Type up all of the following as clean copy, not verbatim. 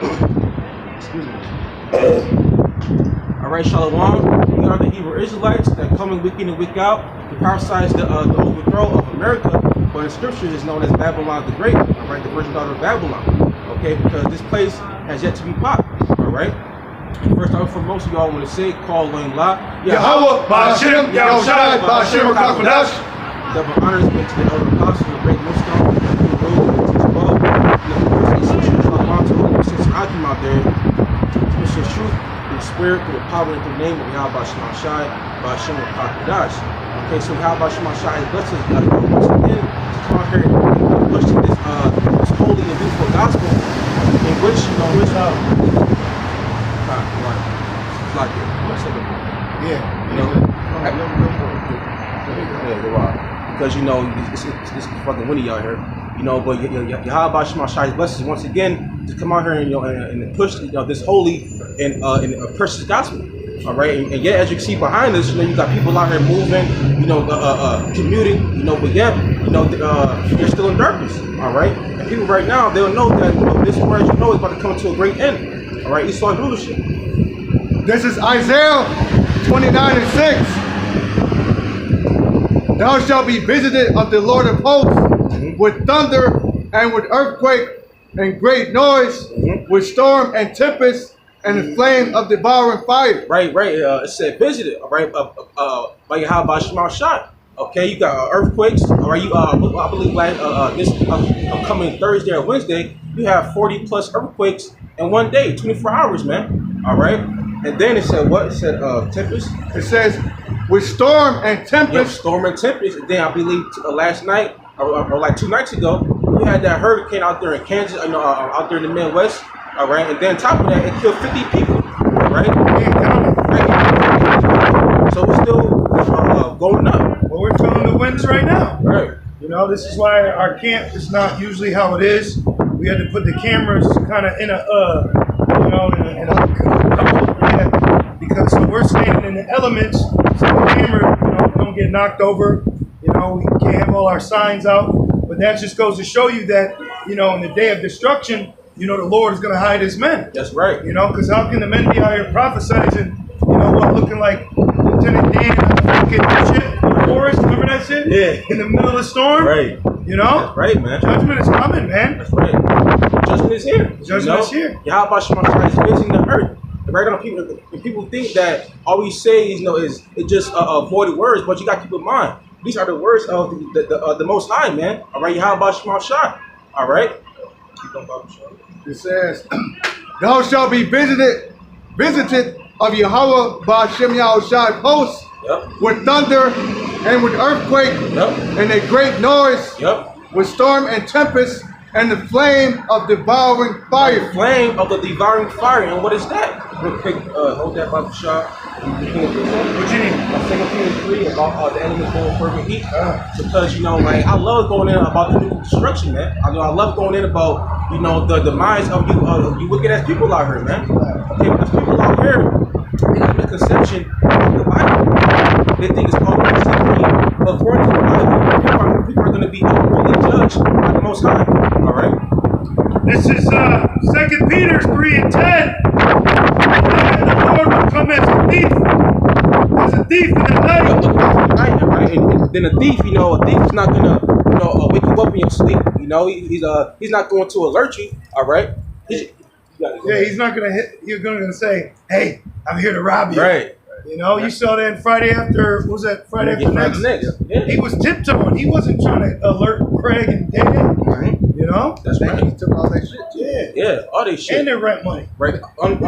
Excuse me. All right, Shalom. We are the Hebrew Israelites that come in week in and week out to parasitize the overthrow of America, but in scriptures is known as Babylon the Great. All right, the virgin daughter of Babylon. Okay, because this place has yet to be popped. All right. First off, for most of y'all want to say, call Lane La. Yahweh, Ba'ashem, Yahushai, Ba'ashem, Rakakwadash. Double honors been to the elder apostle, the great Muslim, who ruled and teach above. And of course, the essentials like Monto and Sister Akim out there. Teach the truth through the spirit, through the power, and through the name of Yahweh Shemashai, Ba'ashem, Rakakwadash. Okay, so Yahweh Shemashai has blessed us once again to come out here and push this holy and beautiful gospel in which, you know, which like it. Yeah. You know, because you know it's fucking windy out here. You know, but Yahweh Shemashai blesses once again to come out here and and push this holy and precious gospel. All right, and yet as you can see behind us, you know, you got people out here moving, you know, commuting, you know, but yet, you know, they're still in darkness. All right, and people right now they'll know that this world, you know, is about to come to a great end. All right, Esau's rulership. This is Isaiah 29:6. Thou shalt be visited of the Lord of hosts with thunder and with earthquake and great noise, with storm and tempest and the flame of devouring fire. Right. It said visited. All right, by Yahweh Shemashai. Okay, you got earthquakes. All right, you I believe like this coming Thursday or Wednesday, you have 40 plus earthquakes in one day, 24 hours, man. All right. And then it said what? It said tempest. It says with storm and tempest. Yep, storm and tempest. And then I believe last night or like 2 nights ago, we had that hurricane out there in Kansas, out there in the Midwest. All right, and then on top of that, it killed 50 people. All right. So we're still going up. Well, we're feeling the winds right now. Right. You know, this is why our camp is not usually how it is. We had to put the cameras kind of in a because so we're standing in the elements, so the camera, you know, don't get knocked over. You know, we can't have all our signs out, but that just goes to show you that, you know, in the day of destruction, you know, the Lord is going to hide his men. That's right. You know, because how can the men be out here prophesizing, you know what, looking like Lieutenant Dan on the fucking ship in the forest? Remember that shit? Yeah. In the middle of the storm? Right. You know? That's right, man. Judgment is coming, man. That's right. Judgment is here. Judgment is here. Yahweh Shemashai is visiting the earth. And right now, people think that all we say is, you know, is just voided words, but you got to keep in mind, these are the words of the Most High, man. All right, Yahweh Shemashai. All right. It says, thou shalt be visited of Yahweh Ba'ashem Yahushai hosts with thunder and with earthquake and a great noise, with storm and tempest and the flame of devouring fire. The flame of the devouring fire. And what is that? Real quick, hold that Bible shot. What you need? 2 Peter 3 about the enemies going fervent heat. Because, you know, like, I love going in about the new destruction, man. I love going in about, you know, the demise of you wicked ass people out here, man. Okay, because people out here, they have a misconception of the Bible. They think it's called secret. But according to the Bible, people are going to be really judged by the Most High. All right. This is 2 Peter 3:10. The Lord will come as a thief. As a thief in the night. Right? And then a thief, you know, a thief is not gonna, you know, wake you up in your sleep. You know, he's not going to alert you. All right. He's not gonna hit. You're gonna say, "Hey, I'm here to rob you." Right. You know, you saw that in Friday after. What was that? Friday after next. Yeah. He was tiptoeing. He wasn't trying to alert Craig and Dan. Right. You know. That's right. He took all that shit. Yeah, all this shit. And their rent money. Right. On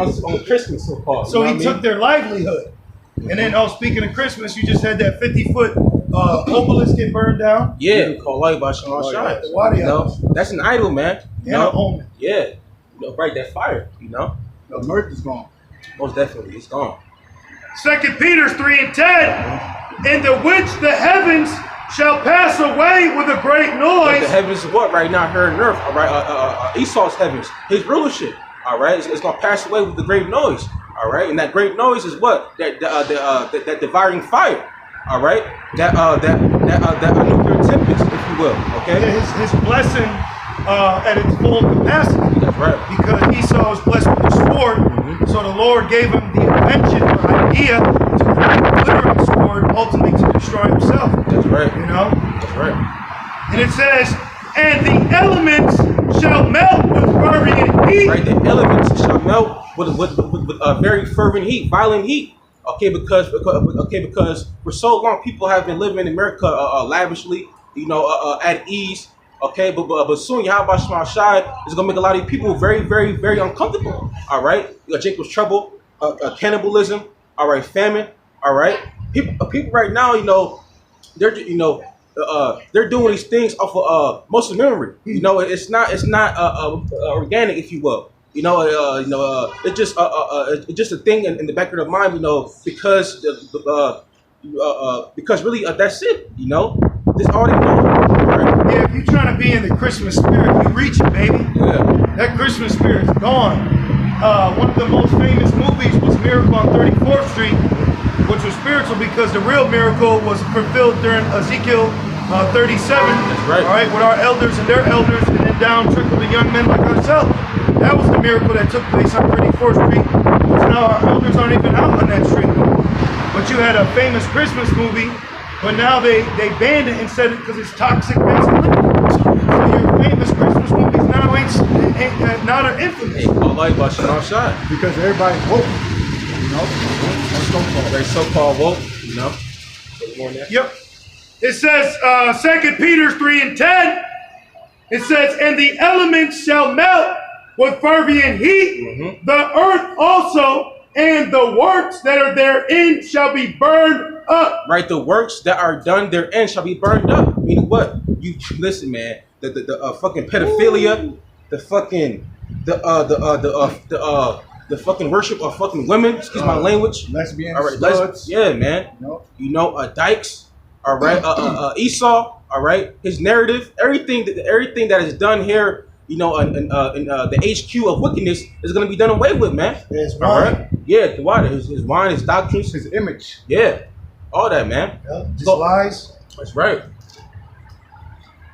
Christmas, so called. So he took their livelihood. And then, speaking of Christmas, you just had that 50-foot obelisk get burned down. Yeah, called light by Shemashai. You know, that's an idol, man. You know? Omen. Yeah. You know, right, that fire, you know? The mirth is gone. Most definitely, it's gone. 2 Peter 3:10, in the which the heavens shall pass away with a great noise. But the heavens is what right now here on earth, all right? Esau's heavens, his rulership, all right? It's going to pass away with the great noise, all right? And that great noise is what? That devouring fire, all right? That nuclear tempest, if you will, okay? His blessing at its full capacity. That's right. Because Esau was blessed with the sword, so the Lord gave him the invention or idea to create a literal sword, ultimately to destroy himself. That's right. You know? That's right. And it says, and the elements shall melt with fervent heat. Right, the elements shall melt with very fervent heat, violent heat. Okay, because for so long people have been living in America lavishly, at ease. Okay, but soon Yahweh Shema Shai is gonna make a lot of people very, very, very uncomfortable. All right, Jacob's trouble, cannibalism. All right, famine. All right, people right now, they're they're doing these things off of muscle memory. It's not organic, if you will. It's just a thing in the back of their mind. Because really that's it. This all they know. Right? Yeah, if you're trying to be in the Christmas spirit, you reach it, baby. Yeah. That Christmas spirit's gone. One of the most famous movies was Miracle on 34th Street, which was spiritual because the real miracle was fulfilled during Ezekiel 37. That's right. All right, with our elders and their elders, and then down trickled the young men like ourselves. That was the miracle that took place on 34th Street. So now our elders aren't even out on that street. But you had a famous Christmas movie, but now they banned it instead because it's toxic masculinity. So your famous Christmas movies now ain't not an infamous. Because everybody's woke. Very so-called woke. Yep. It says, 2 Peter 3:10. It says, and the elements shall melt with fervent heat. The earth also and the works that are therein shall be burned up. Right, the works that are done therein shall be burned up. Meaning what? You listen, man. The fucking pedophilia, the fucking worship of fucking women. Excuse my language. Lesbians, all right, yeah, man. Dykes. All right, Esau. All right, his narrative, everything that is done here, in the HQ of wickedness is gonna be done away with, man. His all wine. right, yeah, the water, his wine, his doctrines, his image, yeah, all that, man. Yep. Just lies. That's right.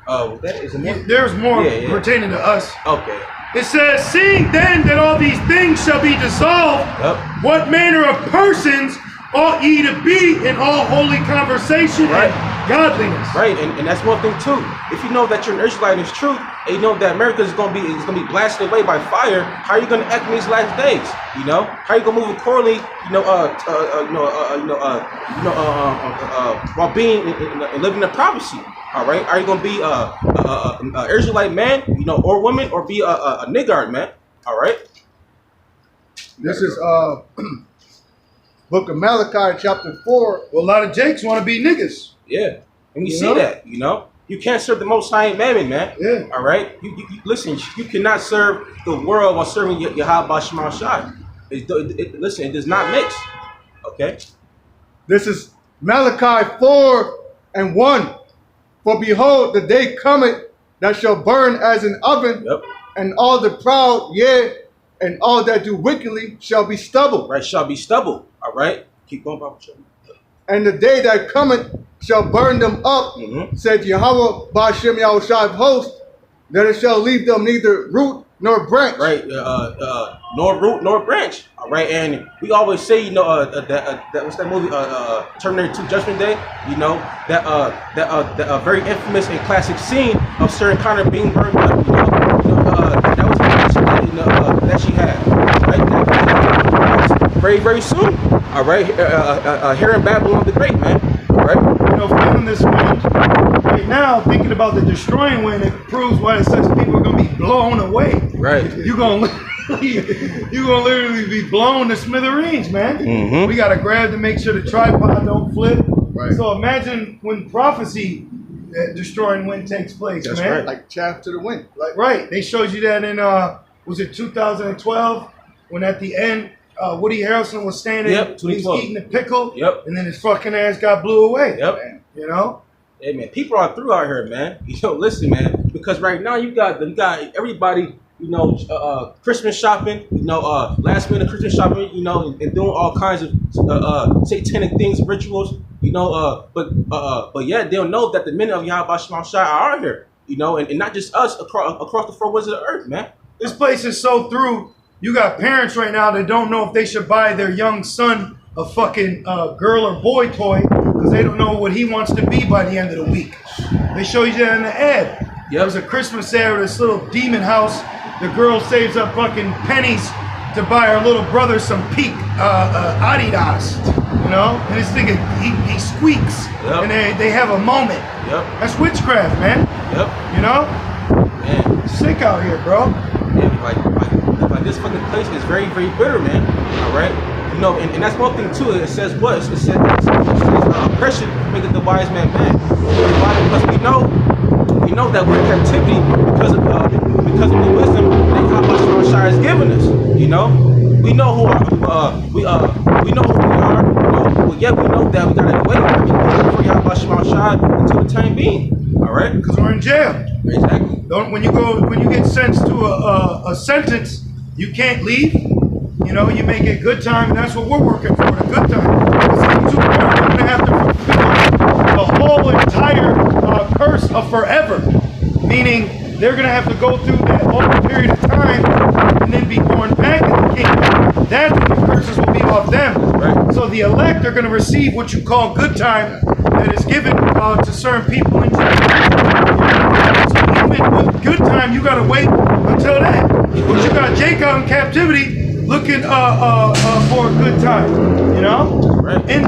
That is more. There's more pertaining to us. Okay. It says, seeing then that all these things shall be dissolved, what manner of persons ought ye to be in all holy conversation and godliness? Right, and that's one thing too. If you know that you're an Israelite and it's true, and you know that America is gonna be blasted away by fire, how are you gonna act in these last days? How are you gonna move accordingly? While being and living in prophecy. All right, are you gonna be a Israelite man, or woman, or be a niggard man? All right. This is Book of Malachi, chapter 4. Well, a lot of Jakes want to be niggas. Yeah, and we see that. You can't serve the Most High Mammon, man. Yeah. All right. You listen. You cannot serve the world while serving Yahweh Shema Shai. Listen, it does not mix. Okay. This is Malachi 4:1. For behold, the day cometh that shall burn as an oven, and all the proud, and all that do wickedly shall be stubble. Right, shall be stubble. All right. Keep going, Papa. And the day that cometh shall burn them up, said Yahweh Ba'ashem Yahushua of hosts, that it shall leave them neither root nor branch. Right, nor root nor branch. All right, and we always say, that what's that movie, Terminator 2: Judgment Day. That very infamous and classic scene of Sarah Connor being burned up. That was the that she had. Right, very very soon. All right, here in Babylon the Great, man. All right, feeling this wind right now, thinking about the destroying wind, it proves why it says people are gonna be blown away. Right, you're gonna literally be blown to smithereens, man. We gotta grab to make sure the tripod don't flip. Right. So imagine when prophecy destroying wind takes place, that's man. Right. Like chaff to the wind. Right. They showed you that in was it 2012 when at the end Woody Harrelson was standing, he was eating a pickle, and then his fucking ass got blew away. Man. Hey man, people are through out here, man. Listen, man, because right now you got everybody, Christmas shopping, last minute Christmas shopping, and doing all kinds of satanic things, rituals, but yet they'll know that the men of Yahweh Shema Shai are out here. you know, and not just us across the four winds of the earth, man. This place is so through. You got parents right now that don't know if they should buy their young son a fucking girl or boy toy because they don't know what he wants to be by the end of the week. They show you that in the ad. Yep. There was a Christmas ad with this little demon house. The girl saves up fucking pennies to buy her little brother some peak Adidas, you know? And this nigga, he squeaks, yep. and they have a moment. Yep. That's witchcraft, man. Yep. You know? Man. Sick out here, bro. Yeah, like this fucking place is very, very bitter, man. All right? You know, and that's one thing too. It says what? It says oppression maketh the wise man mad. Because we know that we're in captivity because of the wisdom that God Shire has given us. You know, we know who we know who we are. You know, but yet we know that we gotta wait for Yahweh Shire until the time being. All right, because we're in jail. Exactly. When you get sentenced to a sentence, you can't leave. You know, you make it good time, and that's what we're working for, the good time. Because we're going to have to fulfill the whole entire curse of forever. Meaning, they're going to have to go through that whole period of time and then be born back in the kingdom. That's when the curses will be off them. Right. So the elect are going to receive what you call good time that is given to certain people in Chile. So even with good time, you got to wait until that. But you got Jake out in captivity looking for a good time, you know? Right. In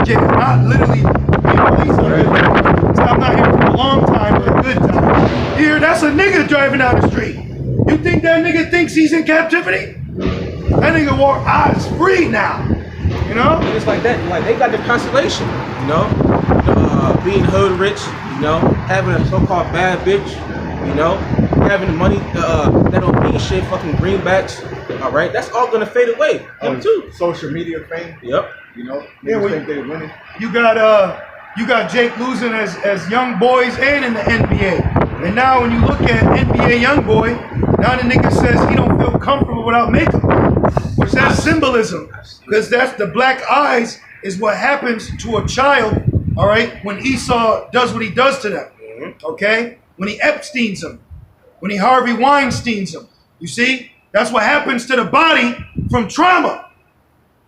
jail, not literally being released on it. So I'm not here for a long time, but a good time. Here, that's a nigga driving down the street. You think that nigga thinks he's in captivity? That nigga walk eyes free now, you know? It's like that, like they got the constellation, you know? Being hood rich, you know? Having a so-called bad bitch, you know? Having the money that don't mean shit, fucking greenbacks. All right, that's all gonna fade away. Them too. Social media fame. Yep. You know, yeah, think they're winning. You got Jake losing as young boys and in the NBA. And now when you look at NBA young boy, now the nigga says he don't feel comfortable without makeup, which that's symbolism, because that's the black eyes is what happens to a child. All right, when Esau does what he does to them. Okay, when he Epstein's them, when he Harvey Weinstein's them. You see. That's what happens to the body from trauma.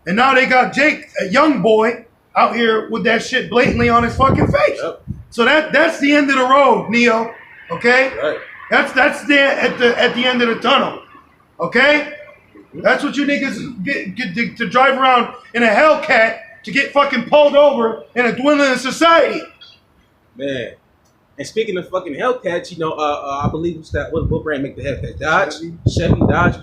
And now they got Jake, a young boy, out here with that shit blatantly on his fucking face. Yep. So that's the end of the road, Neo. Okay? Right. That's there at the end of the tunnel. Okay? That's what you niggas get to drive around in a Hellcat to get fucking pulled over in a dwindling society. Man. And speaking of fucking Hellcats, you know, I believe it's that what brand make the Hellcats? Chevy, Dodge,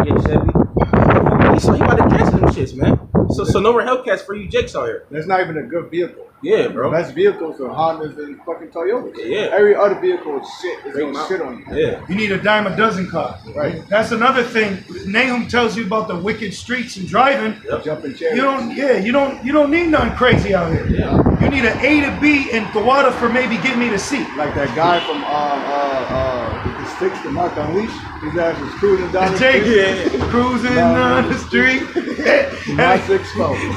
yeah, Chevy. So he about to cancel them shits, man. So no more Hellcats for you Jakes out here. That's not even a good vehicle. Yeah, bro. The best vehicles are Hondas and fucking Toyotas. Yeah. Every other vehicle is shit. It's gonna shit on you. Yeah. You need a dime a dozen car. Right. That's another thing. Nahum tells you about the wicked streets and driving. Yep. Jumping chairs. You don't need nothing crazy out here. Yeah. You need an A to B and Kawada for maybe getting me to C. Like that guy from the Sticks to Mark Unleashed. His ass was cruising down the street. Yeah. Cruising down the street. My 6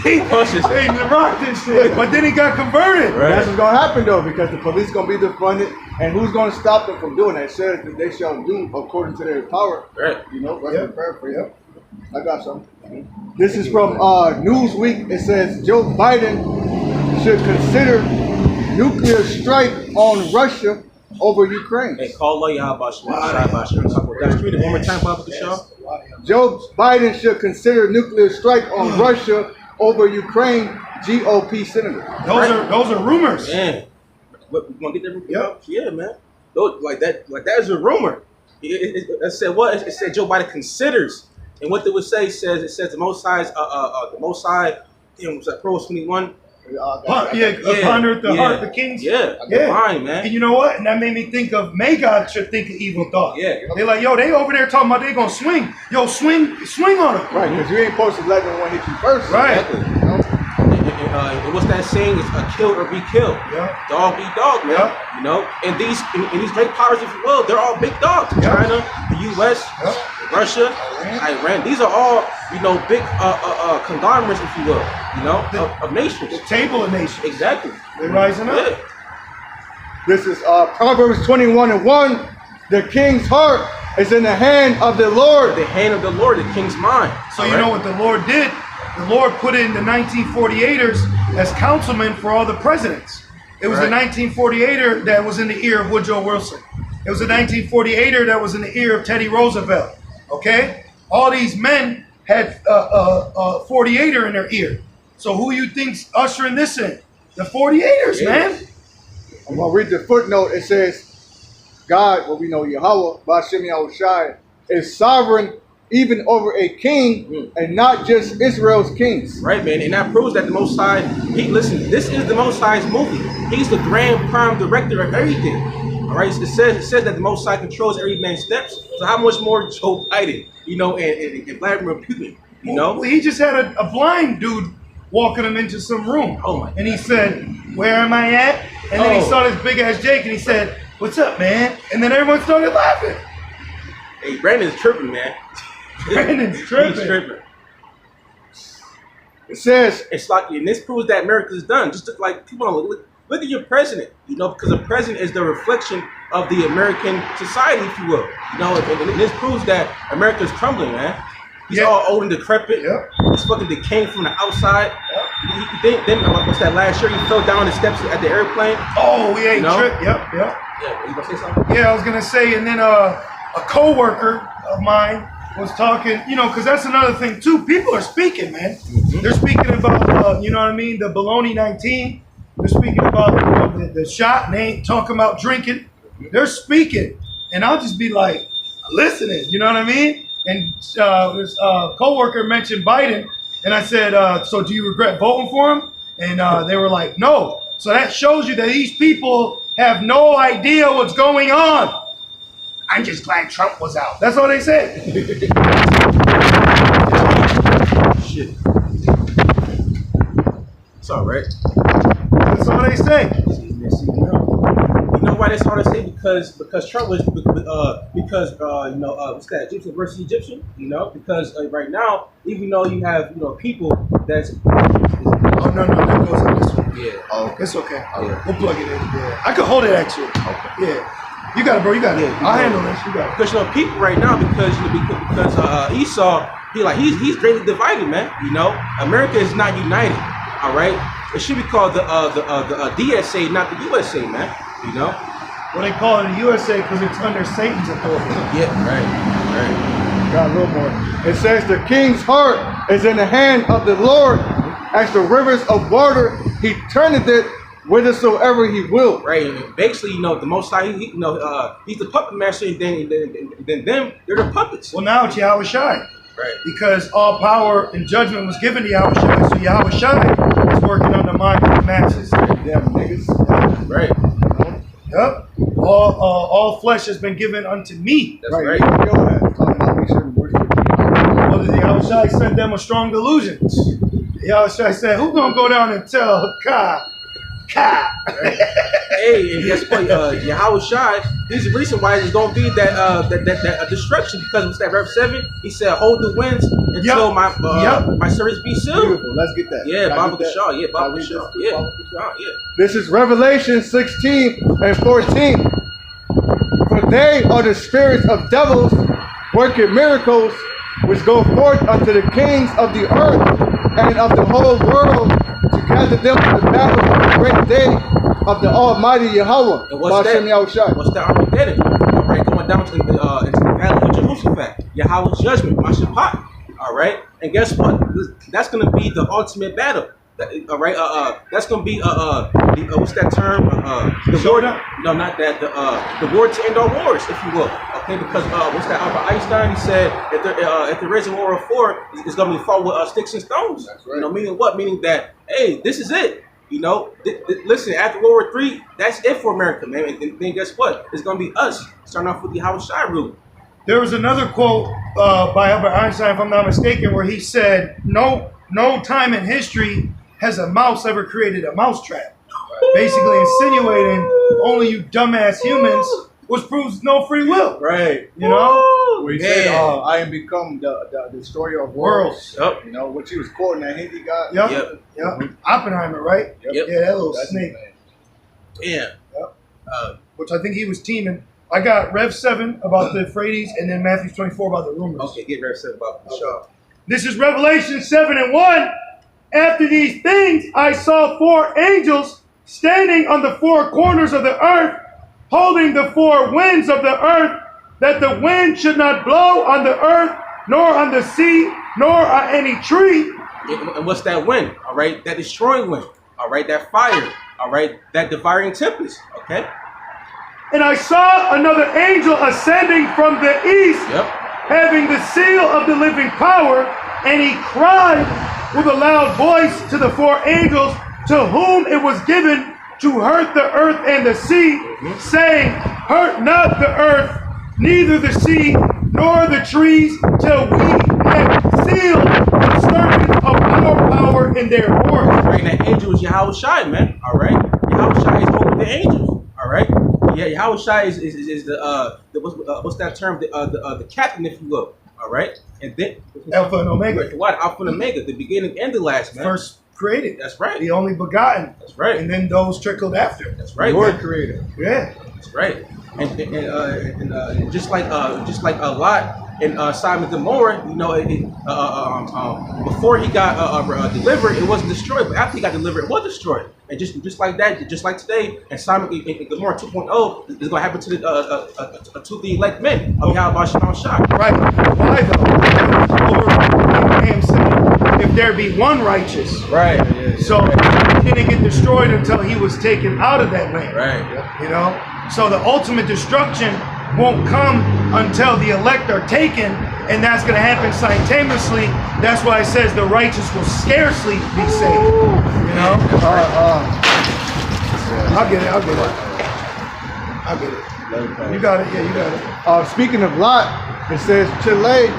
He pushes. He rocked this shit. But then he got converted. Right. That's what's gonna happen though, because the police gonna be defunded, and who's gonna stop them from doing that? Says that they shall do according to their power. Right. You know, right. Prayer for you. I got some. This is from Newsweek. It says Joe Biden should consider nuclear strike on Russia over Ukraine. Hey, call lawyer about That's read it one more time, Papa Shaw. Joe Biden should consider nuclear strike on Russia over Ukraine. GOP senator. Those are rumors. Man, what, we gonna get that rumor? Yep. Yeah, man. Those, like that is a rumor. It said what? It said Joe Biden considers, and what they would say says the Most High, was that Proverbs 21. Pondereth the heart of the kings. Yeah, divine, man. And you know what? And that made me think of May God should think of evil thoughts. Yeah. They're like, yo, they over there talking about they gonna swing. Yo, swing on them. Right, because you ain't supposed to let anyone hit you first. Right. Exactly. What's that saying? It's a kill or be killed. Yeah. Dog eat dog, man. Yeah. You know, and these great powers, if you will, they're all big dogs. Yeah. China, the U.S., Russia, Iran. These are all, big conglomerates, if you will. Of nations. The table of nations. Exactly. They're rising up. Yeah. This is Proverbs 21:1. The king's heart is in the hand of the Lord. The hand of the Lord, the king's mind. So you know what the Lord did? The Lord put in the 1948ers as councilmen for all the presidents. It was the 1948er that was in the ear of Woodrow Wilson. It was a 1948er that was in the ear of Teddy Roosevelt. Okay? All these men had a 48er in their ear. So who you think's ushering this in? The 48ers, man. I'm going to read the footnote. It says, God, what we know, Yahweh, Ba'ashem Yahushai, is sovereign even over a king and not just Israel's kings. Right, man. And that proves that the Most High, listen, this is the Most High's movie. He's the grand prime director of everything. All right, it says that the Most High controls every man's steps. So how much more Joe Biden, and Vladimir Putin, Well, he just had a blind dude walking him into some room. Oh my! And he said, "Where am I at?" And then he saw this big ass Jake, and he said, "What's up, man?" And then everyone started laughing. Hey, Brandon's tripping, man. Brandon's tripping. He's tripping. It says, it's like, and this proves that America's done. Just like, come on, look at your president. Because the president is the reflection of the American society, if you will. And this proves that America's crumbling, man. He's all old and decrepit. He's fucking decaying from the outside. Then what's that last year? He fell down the steps at the airplane. Oh, yeah, he tripped. Yep. Yeah, you gonna say something? Yeah, I was gonna say, and then a co-worker of mine was talking, because that's another thing too. People are speaking, man. They're speaking about, the baloney 19. They're speaking about the shot, and they ain't talking about drinking. They're speaking, and I'll just be like, listening. You know what I mean? And this co-worker mentioned Biden, and I said, so do you regret voting for him? And they were like, no. So that shows you that these people have no idea what's going on. I'm just glad Trump was out. That's all they said. Shit. It's all right. That's all they say. You know why that's all they say? Because Trump was what's that? Egyptian versus Egyptian. Because right now, even though you have people that's oh no, that goes on this one. Yeah. Oh, it's okay. Yeah. We'll plug it in. Yeah. I could hold it actually. Okay. Yeah. You got it, bro. You got it. Yeah, I'll handle this. You got it. Because people right now, because Esau, he's greatly divided, man. America is not united. All right, it should be called the DSA, not the USA, man. Well, they call it the USA because it's under Satan's authority. Yeah, right. got a little more. It says the king's heart is in the hand of the Lord, as the rivers of water. He turneth it whithersoever he will. Right, and basically, the Most High, he's the puppet master, and then them, they're the puppets. Well, now it's Yahweh Shai. Right. Because all power and judgment was given to Yahweh Shai, so Yahweh Shai is working on the mind of the masses. Damn niggas. Right. Yep. All flesh has been given unto me. That's right. Talking about we shouldn't worship Well, the Yahweh Shai sent them a strong delusion. Yahweh Shai said, who's going to go down and tell Ka? Right. Hey, and guess what? Yahweh Shai, he's the reason why there's going to be that destruction, because it's that Rev 7. He said, hold the winds until my service be sealed. Beautiful. Let's get that. Yeah, Baba Kashah. Yeah, Baba Kashah. Yeah. This is Revelation 16 and 14. For they are the spirits of devils working miracles, which go forth unto the kings of the earth and of the whole world, to gather them to the battle of the great day of the Almighty Yahweh. And what's that? What's that Armageddon? All right, going down into the valley of Jehoshaphat, Yahweh's judgment, Mashapat. All right, and guess what? That's going to be the ultimate battle. All right, that's going to be what's that term? The war. No, not that. The war to end all wars, if you will. Okay, because what's that? Albert Einstein, he said if there is a war of war, it's going to be fought with sticks and stones. That's right. Meaning what? Meaning that, hey, this is it. Listen, after World War III, that's it for America, man. And then guess what? It's going to be us, starting off with the Yahweh Shai rule. There was another quote by Albert Einstein, if I'm not mistaken, where he said, no time in history has a mouse ever created a mousetrap. Basically insinuating only you dumbass humans, which proves no free will. Right. Where he said, I am become the destroyer of worlds. Yep. What she was quoting, that Hindi guy. Yep. Oppenheimer, right? Yep. Yeah, that little snake. Yeah. Yep. which I think he was teaming. I got Rev 7 about the Euphrates, and then Matthew 24 about the rumors. Okay, get Rev 7 about Bashar. This is Revelation 7:1. After these things, I saw 4 angels standing on the 4 corners of the earth, holding the 4 winds of the earth, that the wind should not blow on the earth, nor on the sea, nor on any tree. And what's that wind? All right, that destroying wind. All right, that fire. All right, that devouring tempest. Okay. And I saw another angel ascending from the east, having the seal of the living power, and he cried with a loud voice to the 4 angels to whom it was given to hurt the earth and the sea, saying, hurt not the earth, neither the sea, nor the trees, till we have sealed the servants of our power in their horns. Right, that angel is Yahweh Shai, man. All right, Yahweh Shai is over the angels. All right, yeah, Yahweh Shai is the what's that term? The captain, if you will. All right, and then Alpha and Omega. What? Alpha and Omega, the beginning and the last, man. First created. That's right. The only begotten. That's right. And then those trickled after. That's right. Lord creator. Yeah. That's right. And just like a lot in Sodom and Gomorrah, you know, before he got delivered, it wasn't destroyed, but after he got delivered, it was destroyed. And just like that, just like today, and Sodom and Gomorrah 2.0 is going to happen to the elect men of Yahweh Shalom Shah. Right. Why though? Over Abraham said, if there be one righteous. Right. So he didn't get destroyed until he was taken out of that land. Right. You know? So the ultimate destruction won't come until the elect are taken, and that's going to happen simultaneously. That's why it says the righteous will scarcely be saved. You know? I'll get it. You got it. Yeah, you got it. Speaking of Lot, it says Chile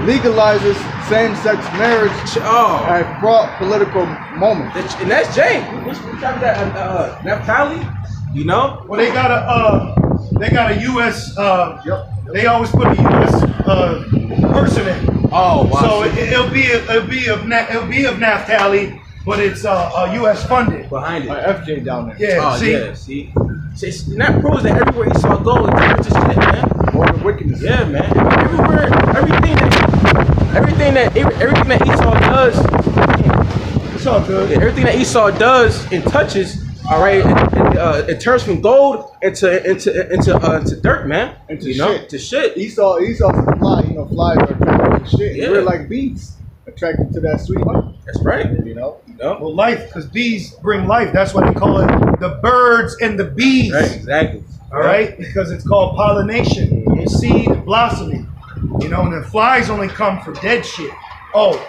legalizes same-sex marriage at fraught political moment. And that's James. Which got that Naphtali? You know? Well, they got a U.S. They always put a U.S. Person in. Oh, wow. So it'll be of Naphtali, but it's U.S. funded. Behind it. FJ down there. Yeah. See, and that proves that everywhere he saw gold, he turned to shit, man. More than wickedness. Yeah, man. Everywhere, everything that Esau does. It's all good. Everything that Esau does and touches. All right, it turns from gold into dirt, man. Into shit. Esau is a fly. You know, flies are attracted to shit. Yeah. We're like bees attracted to that sweet honey. That's right. You know. Well, life, because bees bring life. That's why they call it the birds and the bees. Right. Exactly. All right, because it's called pollination, seed blossoming. You know, and the flies only come for dead shit. Oh,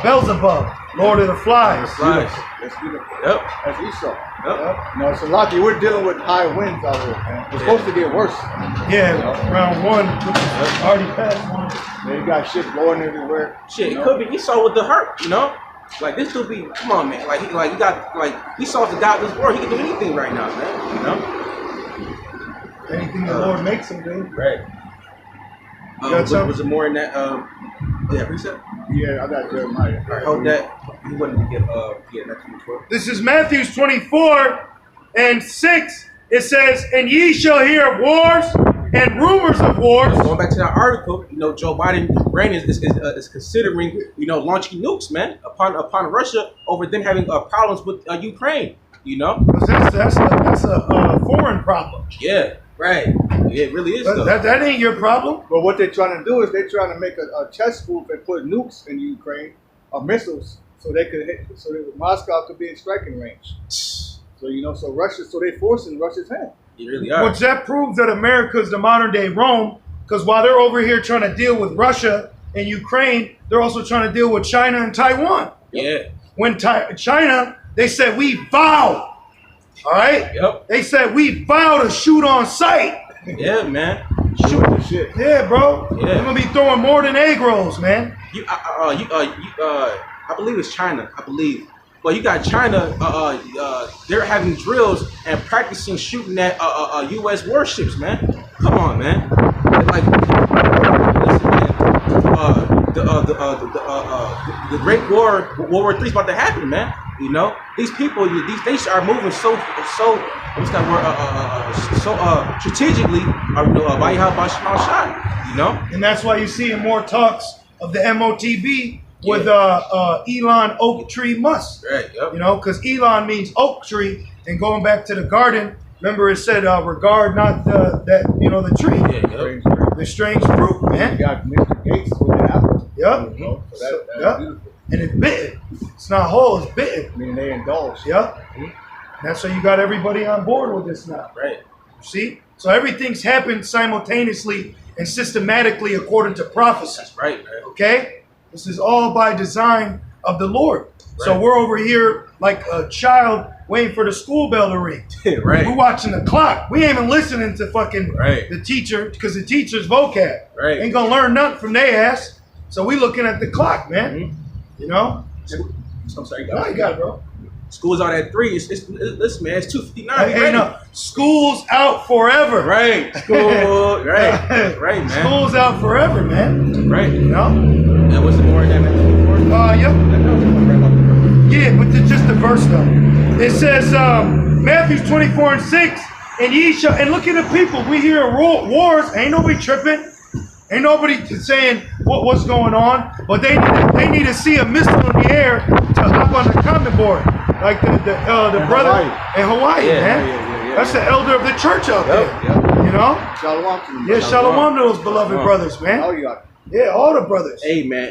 Beelzebub, Lord of the Flies. That's beautiful. Yep. That's Esau. Yep. No, it's a lot. We're dealing with high winds out here, man. It's supposed to get worse. Yeah, round 1, which is already past 1. Man, you got shit blowing everywhere. Shit, it could be Esau with the hurt, you know? Like this dude be, come on, man. Esau's the God of this world. He can do anything right now, man. You know? Anything the Lord makes him do. Right. Was it more in that? Yeah, precept. Yeah, I got Jeremiah. I hope that he wouldn't get next week. This is Matthew 24:6. It says, "And ye shall hear of wars and rumors of wars." Going back to that article, you know, Joe Biden brain is considering, you know, launching nukes, man, upon Russia over them having problems with Ukraine. You know, that's a foreign problem. Yeah, right. Yeah, it really is. That ain't your problem. But what they're trying to do is they're trying to make a chess move and put nukes in Ukraine, missiles, so they could hit, so that Moscow could be in striking range. So you know, so they're forcing Russia's hand. You really are. Which that proves that America is the modern day Rome, because while they're over here trying to deal with Russia and Ukraine, they're also trying to deal with China and Taiwan. Yeah. When China, they said we vow. All right. Yep. They said we vow to shoot on sight. Yeah, man. Shoot the shit. Yeah, bro. Yeah. They're gonna be throwing more than egg rolls, man. I believe it's China. I believe. Well, you got China. They're having drills and practicing shooting at U.S. warships, man. Come on, man. Like, listen, man. The Great War, World War III is about to happen, man. You know, these people, they are moving so what's that word? So strategically, by shot. You know, and that's why you see in more talks of the MOTB with Elon Oak Tree Musk. Right. Yep. You know, because Elon means oak tree, and going back to the garden, remember it said regard not the tree. Yeah. The strange fruit, man. You got Mr. Gates with the apple. Yep. You know, so that's beautiful. And it's bitten. It's not whole, it's bitten. I mean, they indulge. Yep. That's why you got everybody on board with this now. Right. See? So everything's happened simultaneously and systematically according to prophecy. That's right, man. Okay? This is all by design of the Lord. Right. So we're over here like a child waiting for the school bell to ring. Right. We're watching the clock. We ain't even listening to fucking the teacher because the teacher's vocab. Right. Ain't gonna learn nothing from their ass. So we looking at the clock, man. Mm-hmm. You know? I'm sorry, No, you got it, bro. School's out at 3. Listen, man, it's 2:59. Hey, no, school's out forever. Right. School. right. Right, man. School's out forever, man. Right. You know? And what's the more than that? Yep. Yeah, but just the verse though. It says Matthew 24:6, and ye shall, and look at the people. We hear wars. Ain't nobody tripping. Ain't nobody saying what's going on, but they need to see a missile in the air to hop on the comment board, like the brother in Hawaii, man. Yeah. That's the elder of the church out there. Yep. You know? Shalom to them. Yeah, shalom to those beloved brothers, man. Oh, you got it. Yeah, all the brothers. Hey, man,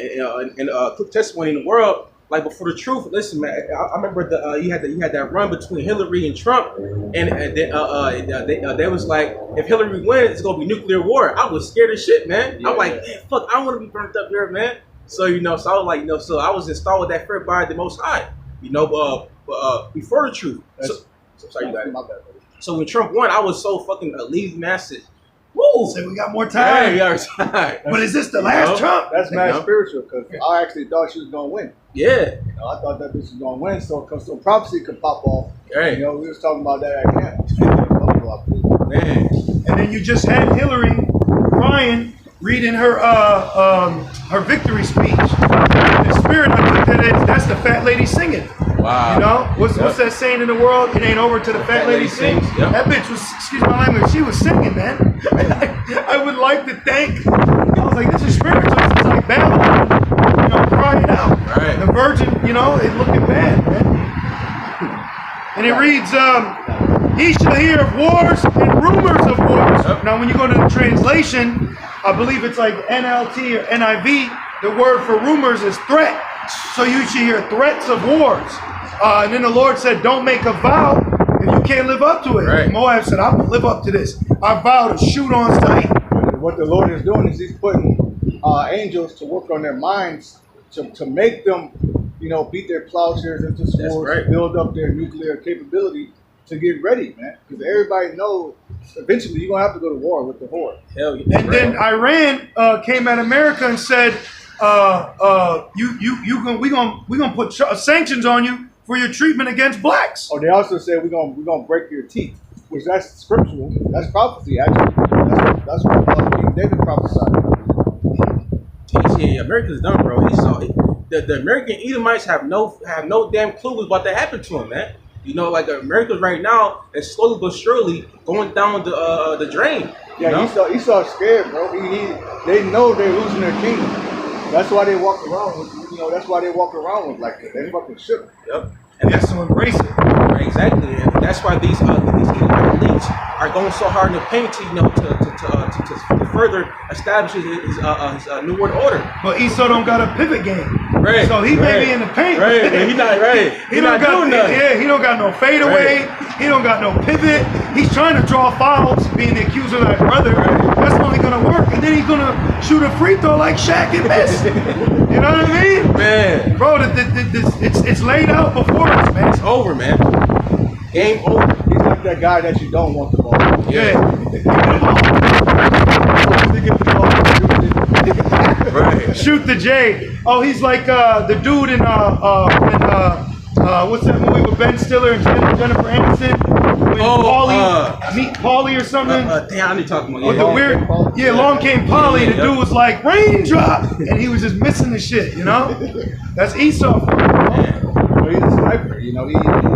and quick testimony in the world. Like before the truth, listen, man. I remember you had that run between Hillary and Trump, and they was like, if Hillary wins, it's gonna be nuclear war. I was scared as shit, man. I'm like, man, fuck, I don't want to be burnt up here, man. So so I was like, so I was installed with that fear by the Most High, before the truth. So sorry, you got it. My bad, buddy. So when Trump won, I was so fucking leave message. Woo! So we got more time. Yeah, time. But is this the last Trump? That's mad spiritual because I actually thought she was gonna win. Yeah. I thought that this was gonna win, so prophecy could pop off. Right. We was talking about that at camp. Man. And then you just had Hillary crying, reading her victory speech. The spirit, I took that's the fat lady singing. Wow. You know? What's that saying in the world? It ain't over till the fat lady sings. Yep. That bitch was, excuse my language, she was singing, man. I would like to thank, I was like, this is spiritual. It's like Babylon, crying out. Right. The virgin, it's looking bad, man. And it reads, ye shall hear of wars and rumors of wars. Yep. Now, when you go to the translation, I believe it's like NLT or NIV, the word for rumors is threat. So you should hear threats of wars. And then the Lord said, don't make a vow if you can't live up to it. Right. Moab said, I won't live up to this. I vow to shoot on sight. What the Lord is doing is he's putting angels to work on their minds to make them, beat their plowshares into swords, build up their nuclear capability to get ready, man. Because everybody knows eventually you're going to have to go to war with the horde. Hell yeah. And then Iran came at America and said, we gonna put sanctions on you for your treatment against blacks. Oh, they also said we're gonna break your teeth, which that's scriptural. That's prophecy, actually. That's what King David prophesied. Yeah, America's done, bro. The American Edomites have no damn clue about that happened to them, man. Like America right now is slowly but surely going down the drain. Yeah, Esau's scared, bro. They know they're losing their kingdom. That's why they walk around with, that's why they walk around with like that. They fucking shook. Yep. And that's to embrace it. Right, exactly. And that's why these elites are going so hard in the paint to further establish his new world order. But Esau don't got a pivot game. Right. So he may be in the paint. Right. He's not right. He don't got nothing. Yeah, he don't got no fadeaway. Right. He don't got no pivot. He's trying to draw fouls, being the accuser of that brother. Right. That's only gonna work. And then he's gonna shoot a free throw like Shaq and miss. You know what I mean? Man. Bro, it's laid out before us, man. It's over, man. Game over. He's like that guy that you don't want the ball. Yeah. Right. Shoot the J. Oh, he's like the dude in what's that movie with Ben Stiller and Jennifer Aniston? Meet Paulie or something. Damn, I need to talk about the weird. Long came Polly. The dude was like raindrop, and he was just missing the shit. That's Esau. he's a sniper. You know, he can never,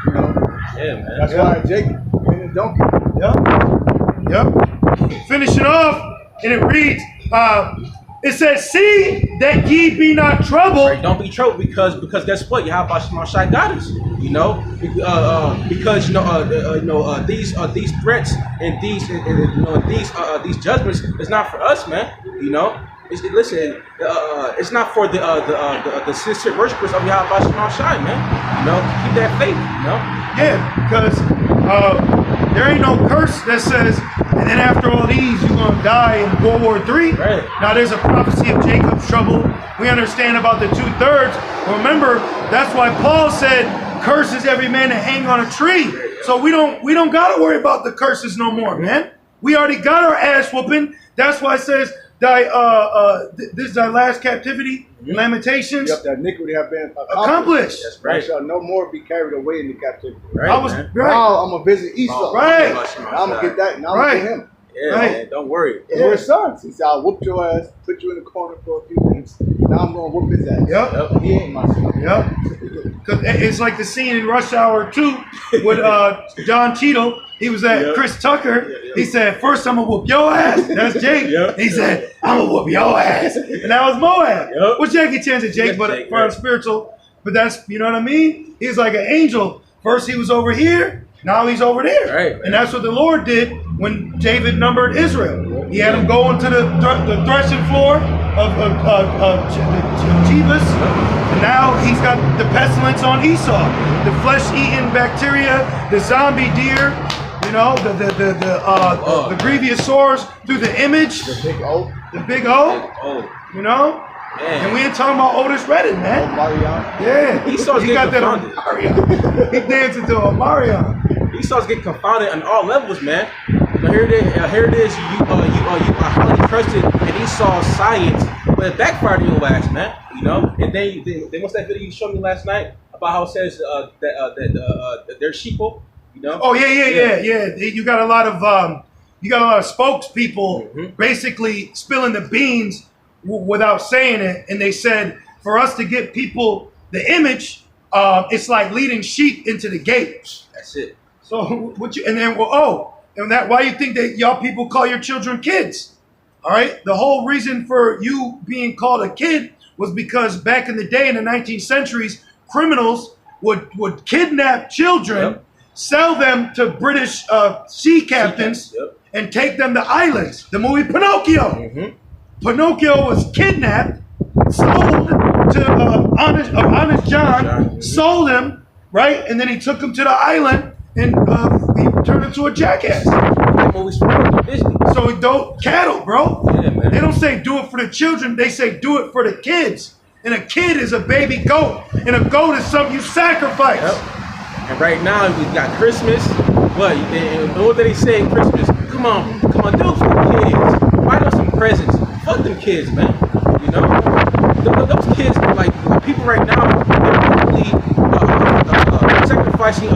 you know. Yeah, man. That's why Jake and the donkey. Yep. Finishing off, and it reads, it says, "See that ye be not troubled." Right, don't be troubled because guess what? Yahweh Shai got us. You know, because these threats and these judgments is not for us, man. You know, it's not for the sincere worshipers of Yahweh Shai, man. You know, keep that faith. You know. Yeah, because there ain't no curse that says, and then after all these, you're going to die in World War III. Right. Now, there's a prophecy of Jacob's trouble. We understand about the 2/3. But remember, that's why Paul said, curses every man that hang on a tree. So we don't got to worry about the curses no more, man. We already got our ass whooping. That's why it says, this is thy last captivity, Lamentations. Yep, that iniquity have been accomplished. That's right. I shall no more be carried away into captivity. Right, right. Now I'm gonna visit Esau. Right. Now I'm gonna get that. Now I'm Right. gonna get him. Yeah, Right. man, don't worry. And we're sons. He said, I'll whoop your ass, put you in the corner for a few minutes. Now I'm gonna whoop his ass. Yep. He ain't my son. Yep. Because it's like the scene in Rush Hour 2 with John Cheadle. He was at Chris Tucker. He said, first I'm going to whoop your ass. That's Jake. He said, I'm going to whoop your ass. And that was Moab. Well, Jackie changed it, Jake, but for spiritual. But that's, you know what I mean? He's like an angel. First he was over here. Now he's over there. Right. And that's what the Lord did when David numbered Israel. He had him go into the threshing floor of Jebus. And now he's got the pestilence on Esau. The flesh-eating bacteria, the zombie deer, you know, the grievous sores through the image. The big O. The big O. You know? Man. And we ain't talking about Otis Redding, man. Marion. Yeah. Esau's he got that confounded. on Marion. He dancing to a Marion. Esau's getting confounded on all levels, man. But here it is. You are highly trusted in Esau's science, but it backfired on your ass, man. You know. And then what's that video you showed me last night about how it says that they're sheeple. You know. Oh yeah. You got a lot of spokespeople basically spilling the beans without saying it, and they said for us to get people the image, it's like leading sheep into the gate. That's it. So why you think that y'all people call your children kids? All right, the whole reason for you being called a kid was because back in the day in the 19th centuries, criminals would kidnap children, sell them to British sea captains, and take them to islands. The movie Pinocchio. Pinocchio was kidnapped, sold to Honest John, sold him, right? And then he took him to the island and he turned into a jackass. So he don't cattle, bro. Yeah, man. They don't say do it for the children, they say do it for the kids. And a kid is a baby goat. And a goat is something you sacrifice. And right now we got Christmas. What? What did they say at Christmas? Come on, do it for the kids. Buy them some presents. Fuck them kids, man. You know, those kids, like people right now, they're really sacrificing